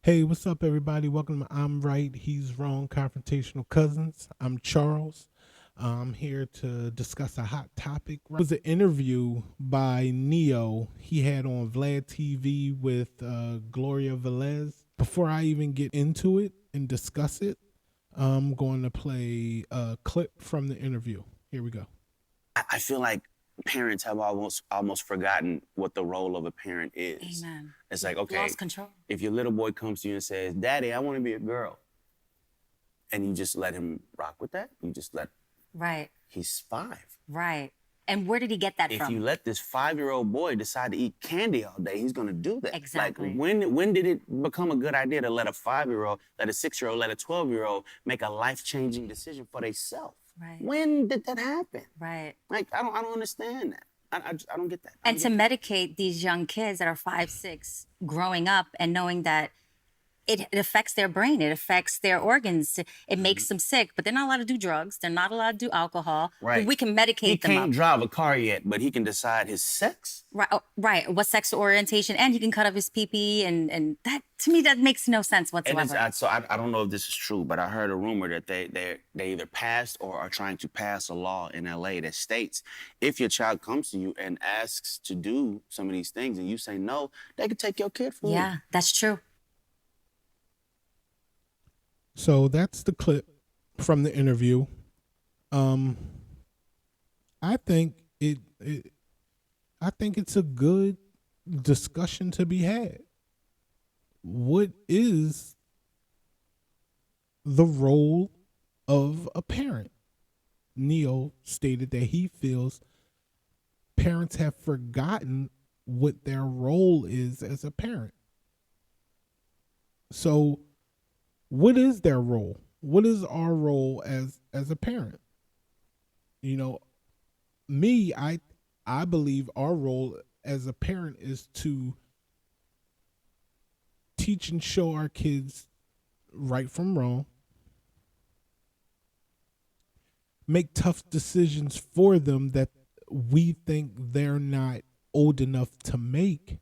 Hey, what's up, everybody? Welcome to I'm Right, He's Wrong, Confrontational Cousins. I'm Charles. I'm here to discuss a hot topic. It was an interview by Neo he had on Vlad TV with Gloria Velez. Before I even get into it and discuss it, I'm going to play a clip from the interview. Here we go. I feel like parents have almost forgotten what the role of a parent is. Amen. It's like, okay, Lost control. if your little boy comes to you and says, "Daddy, I want to be a girl," and you just let him rock with that, you just let Right. he's 5. Right. And where did he get that If from? you let this 5-year-old boy decide to eat candy all day, he's gonna do that. Exactly. Like when did it become a good idea to let a 5-year-old, let a 6-year-old, let a 12-year-old make a life-changing decision for themselves? Right. When did that happen? Right. Like I don't understand that. I don't get that. And to medicate these young kids that are 5, 6, growing up and knowing that it affects their brain, it affects their organs, it makes them sick, but they're not allowed to do drugs, they're not allowed to do alcohol. Right. But we can medicate He them can't up. drive a car yet, but he can decide his sex. Right, right. What sexual orientation, and he can cut off his pee-pee, and that, to me, that makes no sense whatsoever. I don't know if this is true, but I heard a rumor that they either passed or are trying to pass a law in LA that states if your child comes to you and asks to do some of these things and you say no, they can take your kid from you. Yeah, that's true. So that's the clip from the interview. I think I think it's a good discussion to be had. What is the role of a parent? Neo stated that he feels parents have forgotten what their role is as a parent. So, what is their role? What is our role as a parent? You know, me, I believe our role as a parent is to teach and show our kids right from wrong, make tough decisions for them that we think they're not old enough to make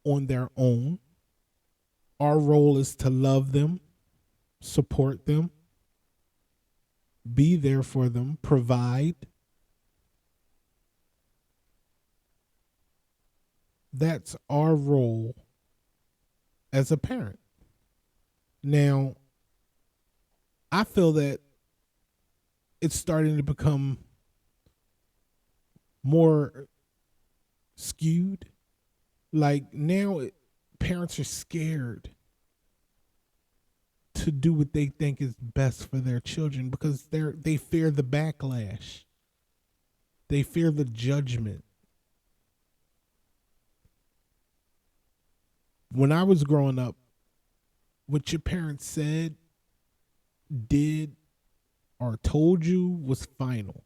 on their own. Our role is to love them, support them, be there for them, provide. That's our role as a parent. Now, I feel that it's starting to become more skewed. Like now, parents are scared to do what they think is best for their children because they fear the backlash. They fear the judgment. When I was growing up, what your parents said, did, or told you was final.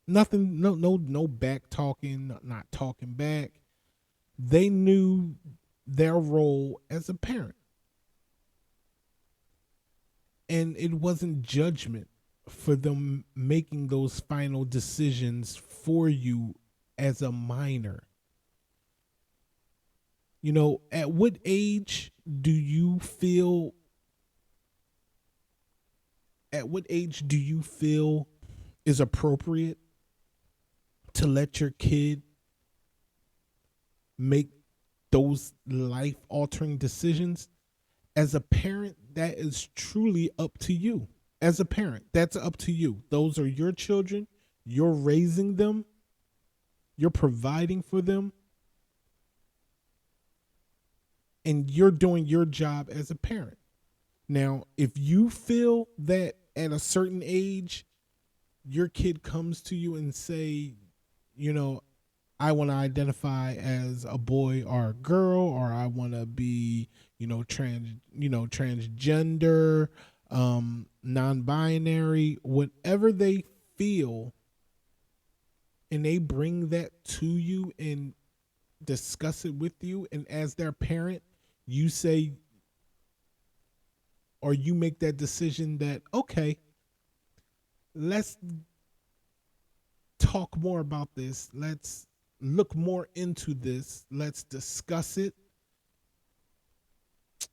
Nothing, no back talking, not talking back. They knew their role as a parent. And it wasn't judgment for them making those final decisions for you as a minor. You know, at what age do you feel is appropriate to let your kid make those life altering decisions? As a parent, that is truly up to you. As a parent, that's up to you. Those are your children. You're raising them. You're providing for them. And you're doing your job as a parent. Now, if you feel that at a certain age, your kid comes to you and say, you know, I want to identify as a boy or a girl, or I want to be, transgender, non-binary, whatever they feel, and they bring that to you and discuss it with you, and as their parent, you say, or you make that decision that, okay, let's talk more about this. Let's look more into this. Let's discuss it.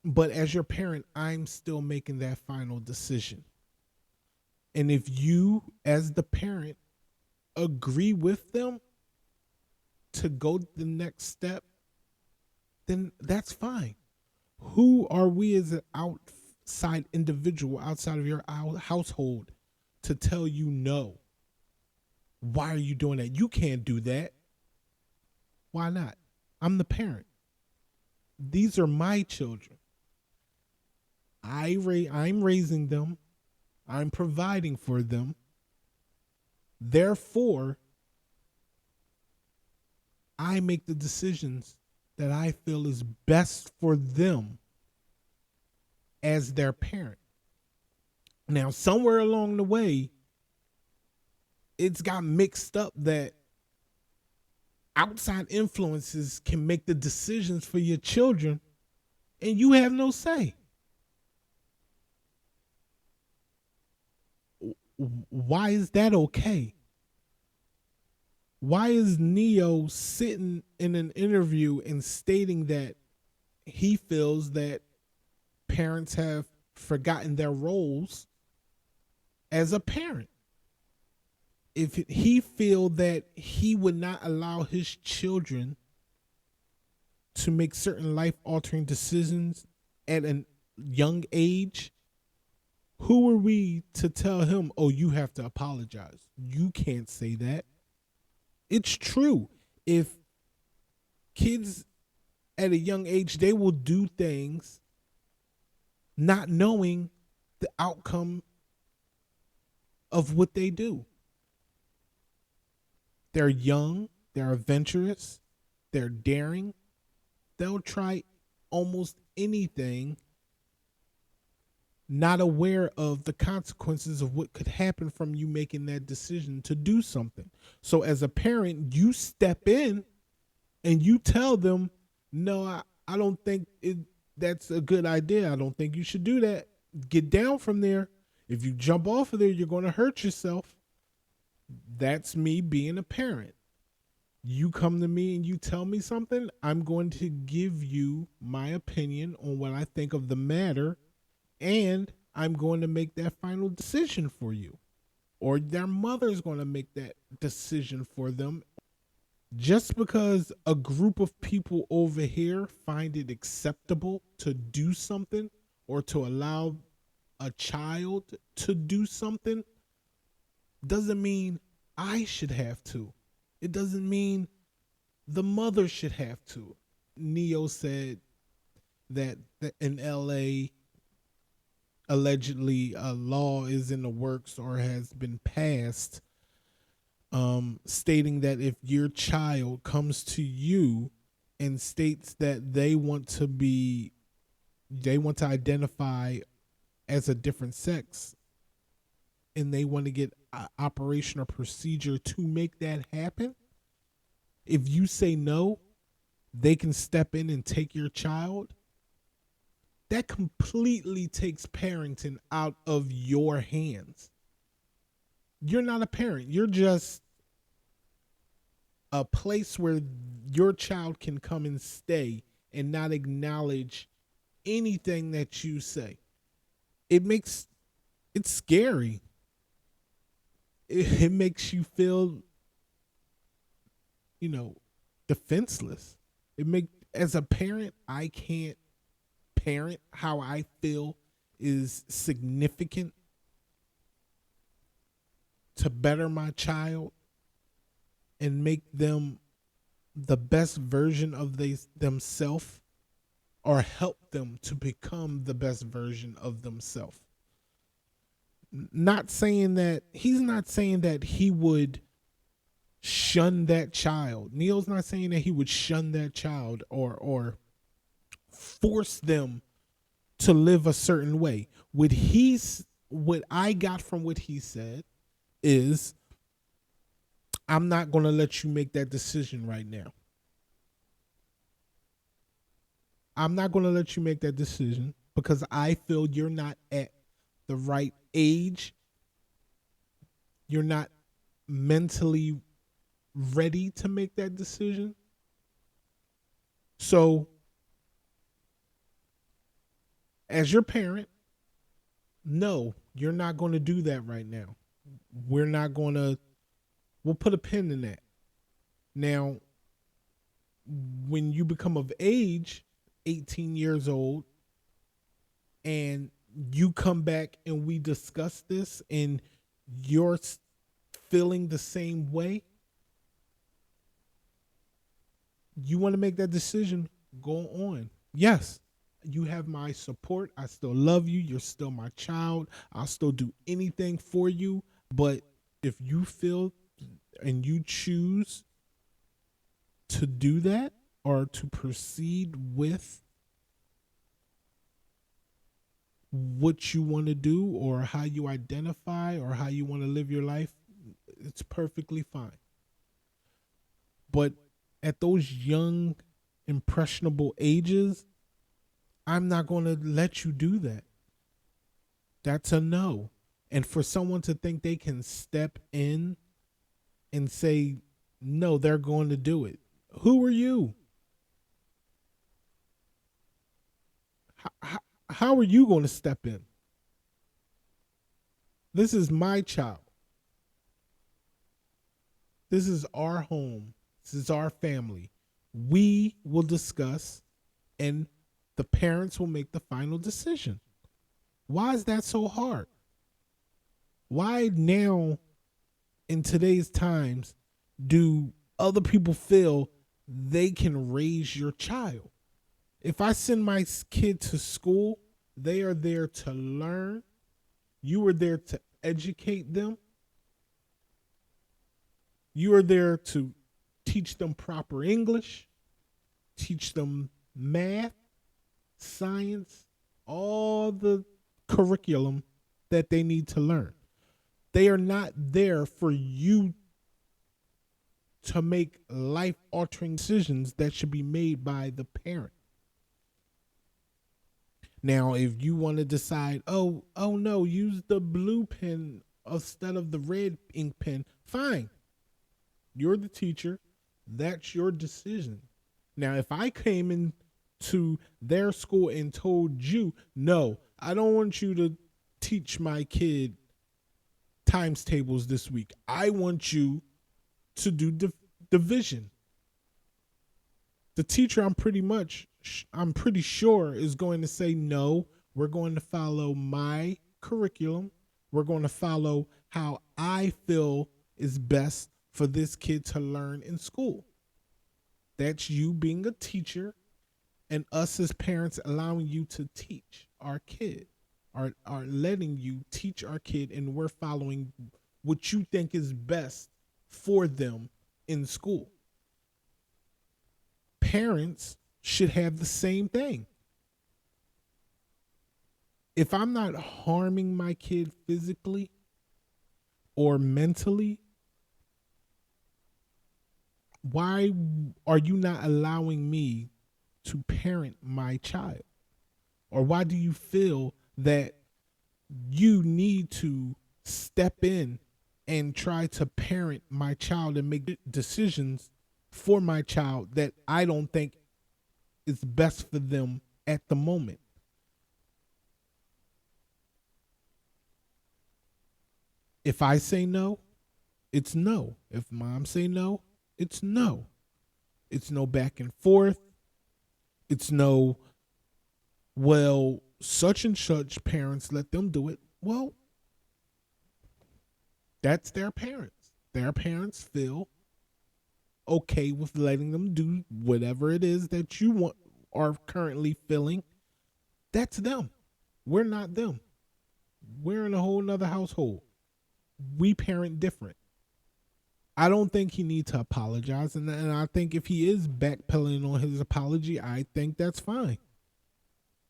But as your parent, I'm still making that final decision. And if you, as the parent, agree with them to go the next step, then that's fine. Who are we as an outside individual, outside of your household, to tell you no? Why are you doing that? You can't do that. Why not? I'm the parent. These are my children. I'm raising them. I'm providing for them. Therefore, I make the decisions that I feel is best for them as their parent. Now, somewhere along the way, it's got mixed up that outside influences can make the decisions for your children and you have no say. Why is that okay? Why is Neo sitting in an interview and stating that he feels that parents have forgotten their roles as a parent? If he feel that he would not allow his children to make certain life-altering decisions at a young age, who are we to tell him, oh, you have to apologize? You can't say that. It's true. If kids at a young age, they will do things not knowing the outcome of what they do. They're young, they're adventurous, they're daring. They'll try almost anything, not aware of the consequences of what could happen from you making that decision to do something. So as a parent, you step in and you tell them, no, I don't think that's a good idea. I don't think you should do that. Get down from there. If you jump off of there, you're going to hurt yourself. That's me being a parent. You come to me and you tell me something, I'm going to give you my opinion on what I think of the matter, and I'm going to make that final decision for you. Or their mother's going to make that decision for them. Just because a group of people over here find it acceptable to do something or to allow a child to do something doesn't mean I should have to. It doesn't mean the mother should have to. Neo said that in LA, allegedly a law is in the works or has been passed, stating that if your child comes to you and states that they want to identify as a different sex, and they want to get operation or procedure to make that happen, if you say no, they can step in and take your child. That completely takes parenting out of your hands. You're not a parent. You're just a place where your child can come and stay and not acknowledge anything that you say. It's scary. It makes you feel, defenseless. As a parent, I can't parent how I feel is significant to better my child and make them the best version of themselves, or help them to become the best version of themselves. He's not saying that he would shun that child. Neil's not saying that he would shun that child or force them to live a certain way. What I got from what he said is, I'm not going to let you make that decision right now. I'm not going to let you make that decision because I feel you're not at the right age. You're not mentally ready to make that decision. So as your parent, no, you're not going to do that right now. We're not going to, we'll put a pin in that. Now, when you become of age, 18 years old, and you come back and we discuss this and you're feeling the same way, you want to make that decision, go on. Yes, you have my support. I still love you. You're still my child. I'll still do anything for you. But if you feel and you choose to do that or to proceed with what you want to do or how you identify or how you want to live your life, it's perfectly fine. But at those young, impressionable ages, I'm not going to let you do that. That's a no. And for someone to think they can step in and say, no, they're going to do it. Who are you? How are you going to step in? This is my child. This is our home. This is our family. We will discuss and the parents will make the final decision. Why is that so hard? Why now in today's times do other people feel they can raise your child? If I send my kid to school, they are there to learn. You are there to educate them. You are there to teach them proper English, teach them math, science, all the curriculum that they need to learn. They are not there for you to make life-altering decisions that should be made by the parent. Now, if you want to decide, oh no, use the blue pen instead of the red ink pen, fine. You're the teacher. That's your decision. Now, if I came into their school and told you, no, I don't want you to teach my kid times tables this week. I want you to do division. The teacher, I'm pretty sure is going to say, no, we're going to follow my curriculum. We're going to follow how I feel is best for this kid to learn in school. That's you being a teacher and us as parents allowing you to teach our kid, are letting you teach our kid, and we're following what you think is best for them in school. Parents should have the same thing. If I'm not harming my kid physically or mentally, why are you not allowing me to parent my child? Or why do you feel that you need to step in and try to parent my child and make decisions for my child that I don't think is best for them at the moment? If I say no, it's no. If mom say no, it's no. It's no back and forth. It's no, well, such and such parents let them do it. Well, that's their parents. Their parents feel okay with letting them do whatever it is that you want are currently feeling. That's them. We're not them. We're in a whole nother household. We parent different. I don't think he needs to apologize. And I think if he is backpedaling on his apology, I think that's fine.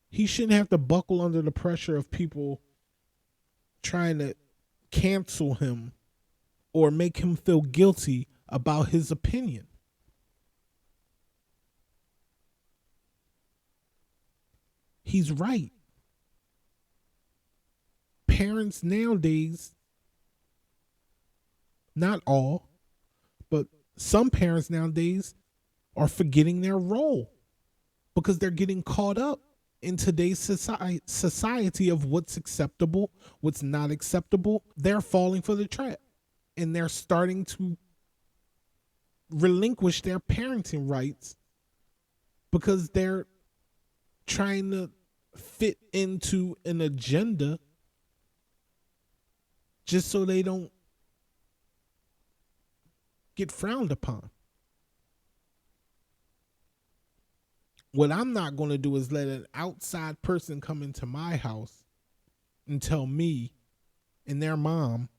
He shouldn't have to buckle under the pressure of people trying to cancel him or make him feel guilty about his opinion. He's right. Parents nowadays, not all, but some parents nowadays are forgetting their role because they're getting caught up in today's society of what's acceptable, what's not acceptable, they're falling for the trap and they're starting to relinquish their parenting rights because they're trying to fit into an agenda just so they don't get frowned upon. What I'm not going to do is let an outside person come into my house and tell me and their mom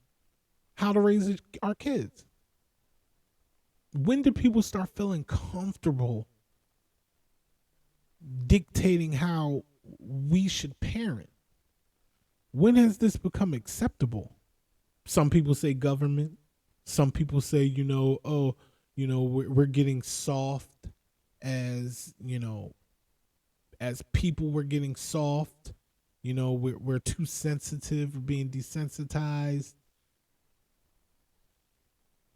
how to raise our kids. When did people start feeling comfortable dictating how we should parent? When has this become acceptable? Some people say government. Some people say, we're getting soft as, as people, we're getting soft. We're too sensitive, we're being desensitized.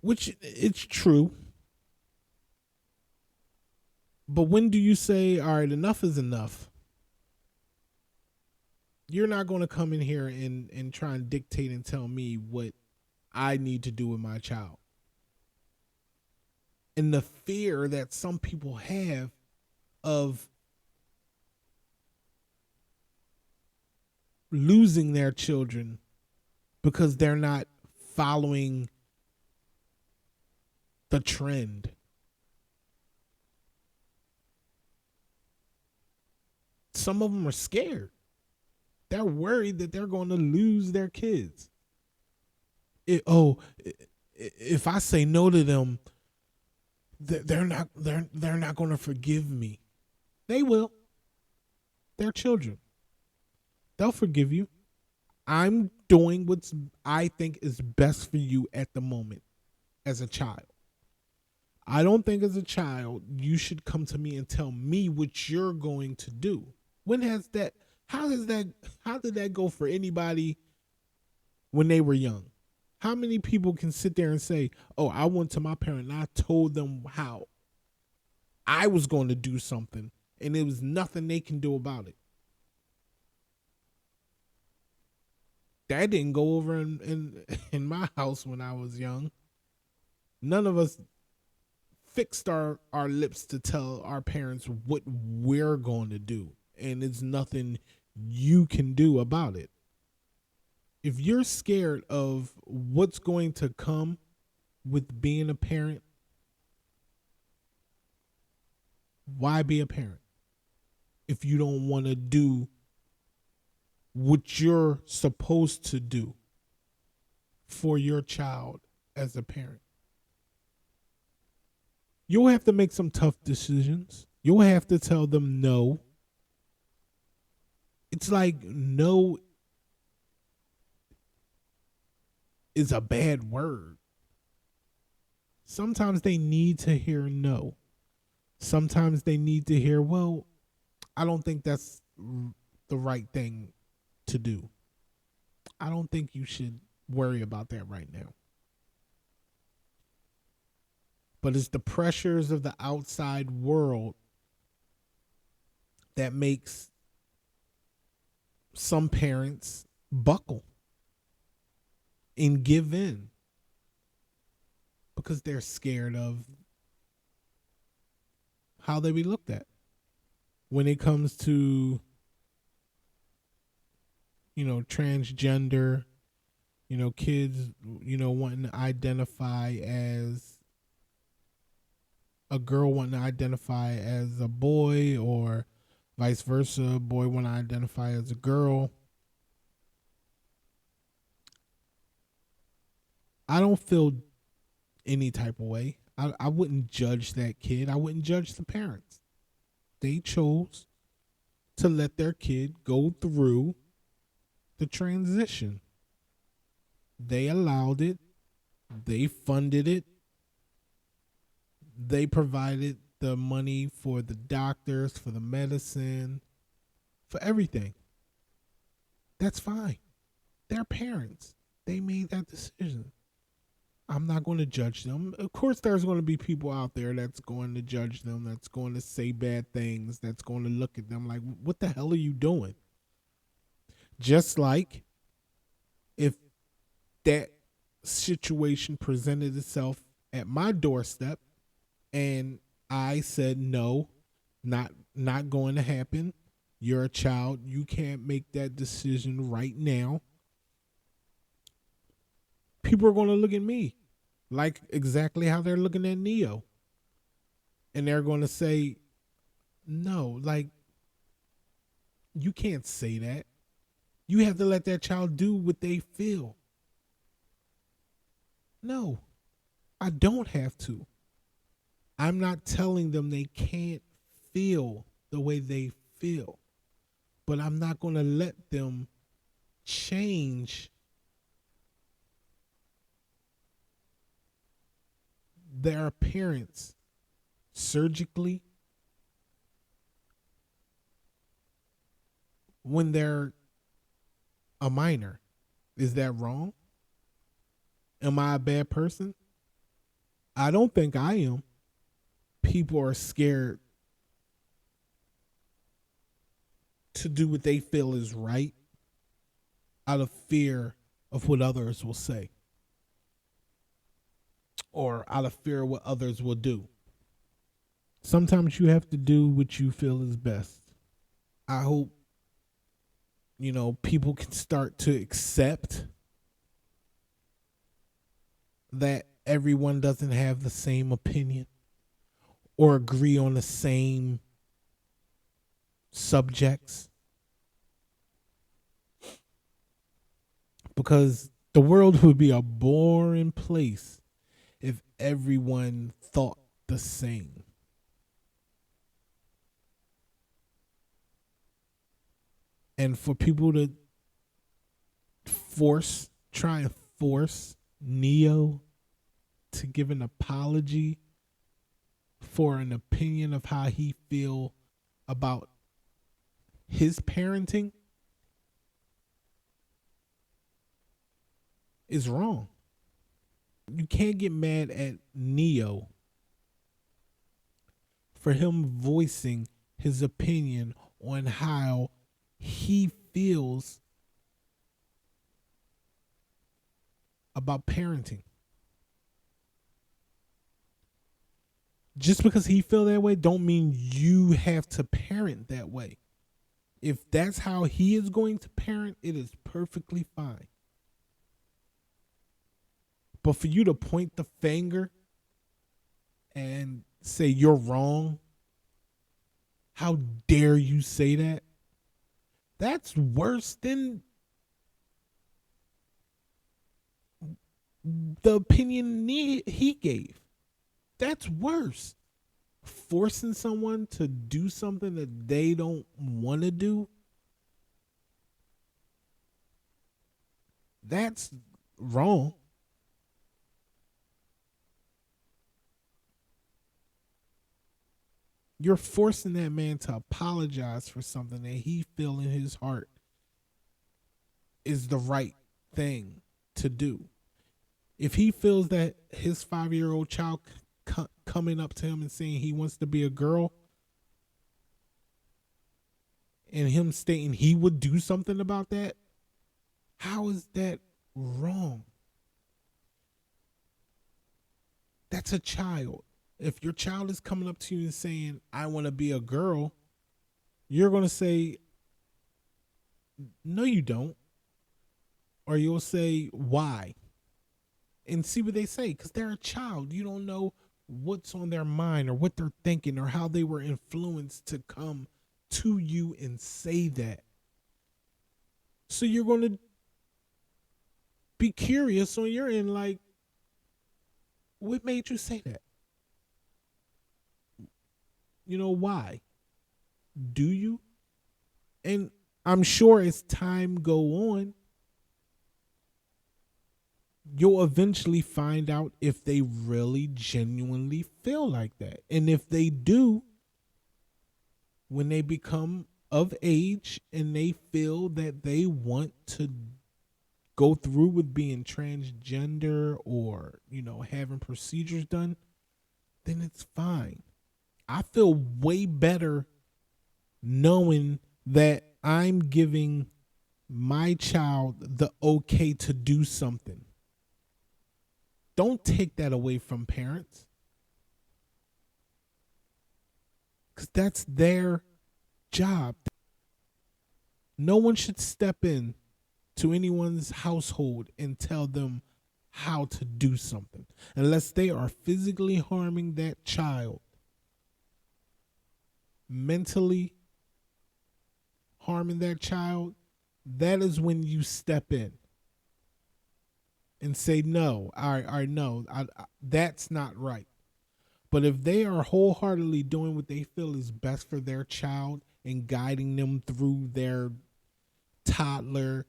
Which it's true. But when do you say, all right, enough is enough? You're not going to come in here and try and dictate and tell me what I need to do with my child. And the fear that some people have of losing their children because they're not following the trend. Some of them are scared. They're worried that they're going to lose their kids. If I say no to them, they're not going to forgive me. They will. They're children. They'll forgive you. I'm doing what I think is best for you at the moment as a child. I don't think as a child you should come to me and tell me what you're going to do. How did that go for anybody when they were young? How many people can sit there and say, oh, I went to my parent and I told them how I was going to do something and there was nothing they can do about it? That didn't go over in my house when I was young. None of us fixed our lips to tell our parents what we're going to do. And it's nothing you can do about it. If you're scared of what's going to come with being a parent, why be a parent if you don't want to do what you're supposed to do for your child as a parent? You'll have to make some tough decisions. You'll have to tell them no. It's like no is a bad word. Sometimes they need to hear no. Sometimes they need to hear, well, I don't think that's the right thing to do. I don't think you should worry about that right now. But it's the pressures of the outside world that makes some parents buckle and give in because they're scared of how they be looked at when it comes to, transgender, kids, wanting to identify as a girl, wanting to identify as a boy, or vice versa, a boy wanting to identify as a girl. I don't feel any type of way. I wouldn't judge that kid. I wouldn't judge the parents. They chose to let their kid go through the transition. They allowed it. They funded it. They provided the money for the doctors, for the medicine, for everything. That's fine. They're parents. They made that decision. I'm not going to judge them. Of course, there's going to be people out there that's going to judge them, that's going to say bad things, that's going to look at them like, what the hell are you doing? Just like if that situation presented itself at my doorstep and I said, no, not going to happen. You're a child. You can't make that decision right now. People are going to look at me like exactly how they're looking at Neo. And they're going to say, no, like, you can't say that. You have to let that child do what they feel. No, I don't have to. I'm not telling them they can't feel the way they feel, but I'm not going to let them change their appearance surgically when they're a minor. Is that wrong? Am I a bad person? I don't think I am. People are scared to do what they feel is right out of fear of what others will say or out of fear of what others will do. Sometimes you have to do what you feel is best. I hope, people can start to accept that everyone doesn't have the same opinion or agree on the same subjects. Because the world would be a boring place if everyone thought the same. And for people to try and force Neo to give an apology for an opinion of how he feel about his parenting is wrong. You can't get mad at Neo for him voicing his opinion on how he feels about parenting. Just because he feel that way don't mean you have to parent that way. If that's how he is going to parent, it is perfectly fine. But for you to point the finger and say you're wrong, how dare you say that? That's worse than the opinion he gave. That's worse. Forcing someone to do something that they don't want to do, that's wrong. You're forcing that man to apologize for something that he feel in his heart is the right thing to do. If he feels that his 5-year-old child coming up to him and saying he wants to be a girl and him stating he would do something about that, how is that wrong? That's a child. If your child is coming up to you and saying, I want to be a girl, you're going to say, no, you don't. Or you'll say, why? And see what they say, because they're a child. You don't know what's on their mind or what they're thinking or how they were influenced to come to you and say that. So you're going to be curious on your end, like, what made you say that? Why? Do you? And I'm sure as time go on, you'll eventually find out if they really genuinely feel like that. And if they do, when they become of age and they feel that they want to go through with being transgender or, having procedures done, then it's fine. I feel way better knowing that I'm giving my child the okay to do something. Don't take that away from parents, because that's their job. No one should step in to anyone's household and tell them how to do something unless they are physically harming that child, mentally harming that child. That is when you step in and say, no, no, that's not right. But if they are wholeheartedly doing what they feel is best for their child and guiding them through their toddler,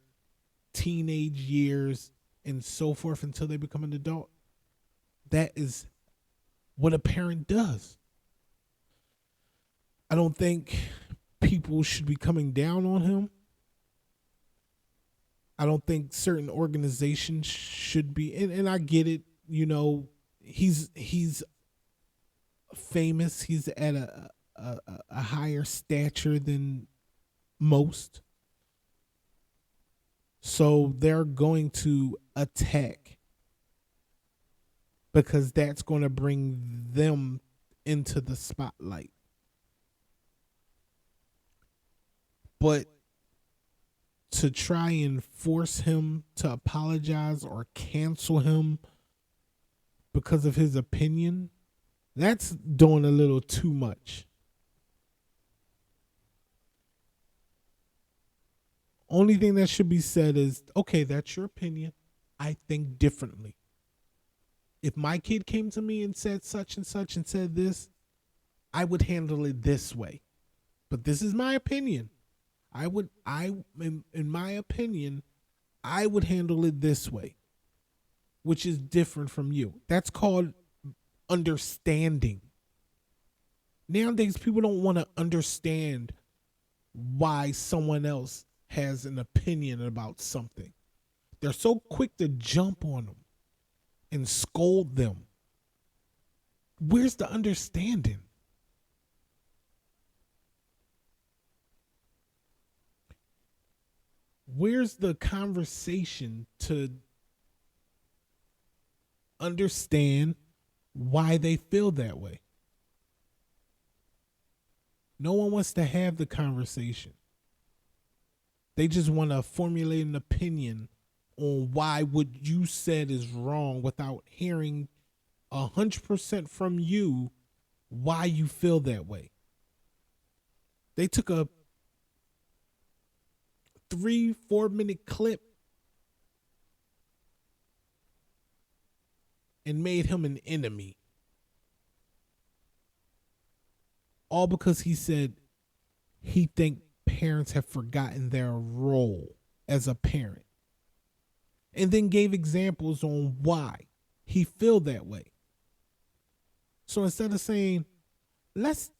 teenage years, and so forth until they become an adult, that is what a parent does. I don't think people should be coming down on him. I don't think certain organizations should be, and I get it, he's famous. He's at a higher stature than most. So they're going to attack because that's going to bring them into the spotlight. But to try and force him to apologize or cancel him because of his opinion, that's doing a little too much. Only thing that should be said is, okay, that's your opinion. I think differently. If my kid came to me and said such and such and said this, I would handle it this way. But this is my opinion. In my opinion, I would handle it this way, which is different from you. That's called understanding. Nowadays, people don't want to understand why someone else has an opinion about something. They're so quick to jump on them and scold them. Where's the understanding? Where's the conversation to understand why they feel that way? No one wants to have the conversation. They just want to formulate an opinion on why what you said is wrong without hearing 100% from you why you feel that way. They took a 3-4 minute clip and made him an enemy. All because he said he think parents have forgotten their role as a parent. And then gave examples on why he feel that way. So instead of saying, let's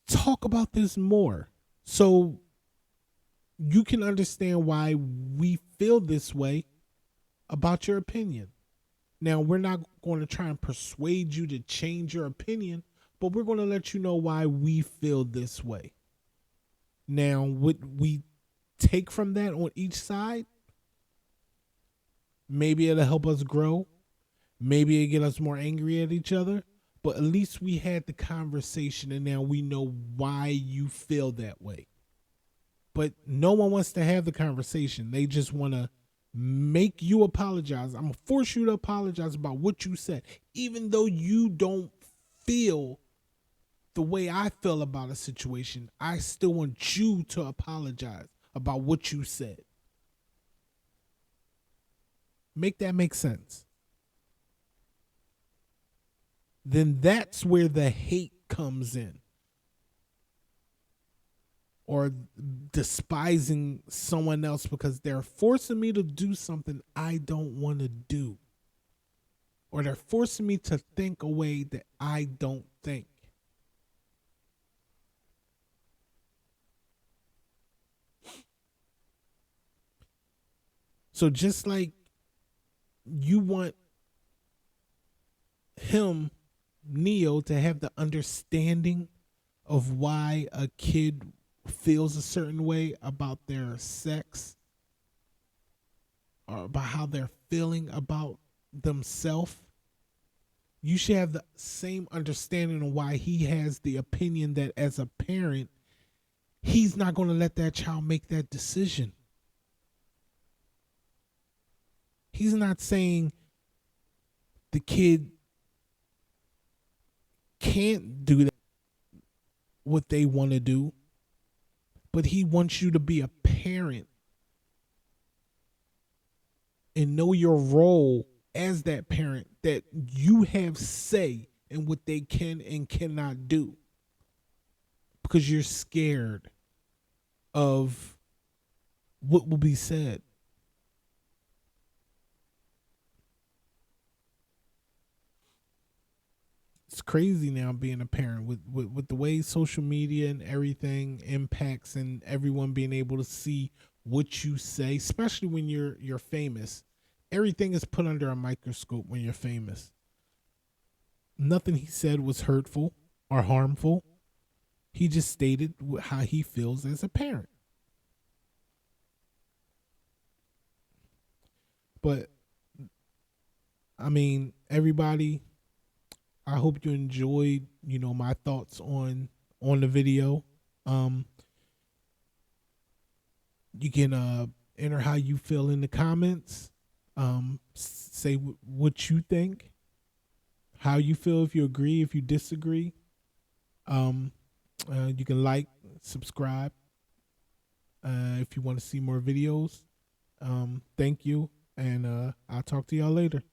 talk about this more so you can understand why we feel this way about your opinion. Now, we're not going to try and persuade you to change your opinion, but we're going to let you know why we feel this way. Now, what we take from that on each side, maybe it'll help us grow. Maybe it'll get us more angry at each other. But at least we had the conversation and now we know why you feel that way. But no one wants to have the conversation. They just want to make you apologize. I'm going to force you to apologize about what you said. Even though you don't feel the way I feel about a situation, I still want you to apologize about what you said. Make that make sense. Then that's where the hate comes in. Or despising someone else because they're forcing me to do something I don't want to do. Or they're forcing me to think a way that I don't think. So just like you want him, Neo, to have the understanding of why a kid feels a certain way about their sex or about how they're feeling about themselves, you should have the same understanding of why he has the opinion that as a parent, he's not going to let that child make that decision. He's not saying the kid can't do that, what they want to do, but he wants you to be a parent and know your role as that parent, that you have say in what they can and cannot do because you're scared of what will be said. It's crazy now being a parent with the way social media and everything impacts, and everyone being able to see what you say, especially when you're famous. Everything is put under a microscope when you're famous. Nothing he said was hurtful or harmful. He just stated how he feels as a parent. But I mean, everybody, I hope you enjoyed, my thoughts on the video. You can enter how you feel in the comments. Say what you think, how you feel, if you agree, if you disagree. You can like, subscribe, if you want to see more videos. Thank you, and I'll talk to y'all later.